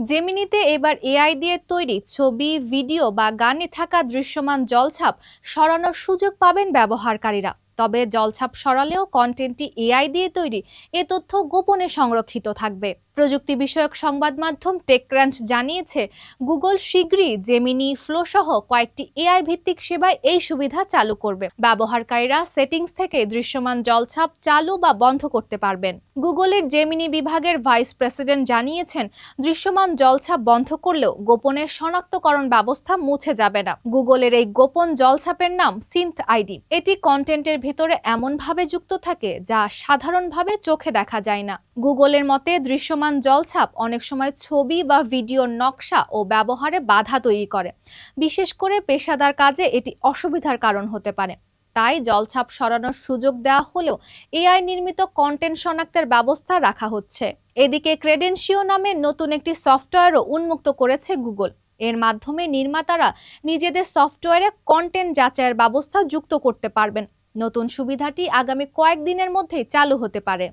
জেমিনিতে এবার এআই দিয়ে তৈরি ছবি, ভিডিও বা গানে থাকা দৃশ্যমান জলছাপ সরানোর সুযোগ পাবেন ব্যবহারকারীরা। তবে জলছাপ সরালেও কন্টেন্টটি এআই দিয়ে তৈরি, এ তথ্য গোপনে সংরক্ষিত থাকবে। প্রযুক্তি বিষয়ক সংবাদ মাধ্যম টেকক্রাঞ্চ জানিয়েছে, গুগল শীঘ্রই জেমিনি, ফ্লো সহ কয়েকটি এআই ভিত্তিক সেবায় এই সুবিধা চালু করবে। ব্যবহারকারীরা সেটিংস থেকে দৃশ্যমান জলছাপ চালু বা বন্ধ করতে পারবেন। গুগলের জেমিনি বিভাগের ভাইস প্রেসিডেন্ট জানিয়েছেন, দৃশ্যমান জলছাপ বন্ধ করলেও গোপনের শনাক্তকরণ ব্যবস্থা মুছে যাবে না। গুগলের এই গোপন জলছাপের নাম সিন্থ আইডি। এটি কন্টেন্টের ভেতরে এমনভাবে যুক্ত থাকে যা সাধারণভাবে চোখে দেখা যায় না। গুগলের মতে, দৃশ্যমান জলছাপ অনেক সময় ছবি বা ভিডিওর নকশা ও ব্যবহারে বাধা তৈরি করে। বিশেষ করে পেশাদার কাজে এটি অসুবিধার কারণ হতে পারে। তাই জলছাপ সরানোর সুযোগ দেওয়া হলেও এআই নির্মিত কন্টেন্ট শনাক্তের ব্যবস্থা রাখা হচ্ছে। এদিকে ক্রেডেনশিও নামে নতুন একটি সফটওয়্যারও উন্মুক্ত করেছে গুগল। এর মাধ্যমে নির্মাতারা নিজেদের সফটওয়্যারে কন্টেন্ট যাচাইয়ের ব্যবস্থা যুক্ত করতে পারবেন। নতুন সুবিধাটি আগামী কয়েকদিনের মধ্যেই চালু হতে পারে।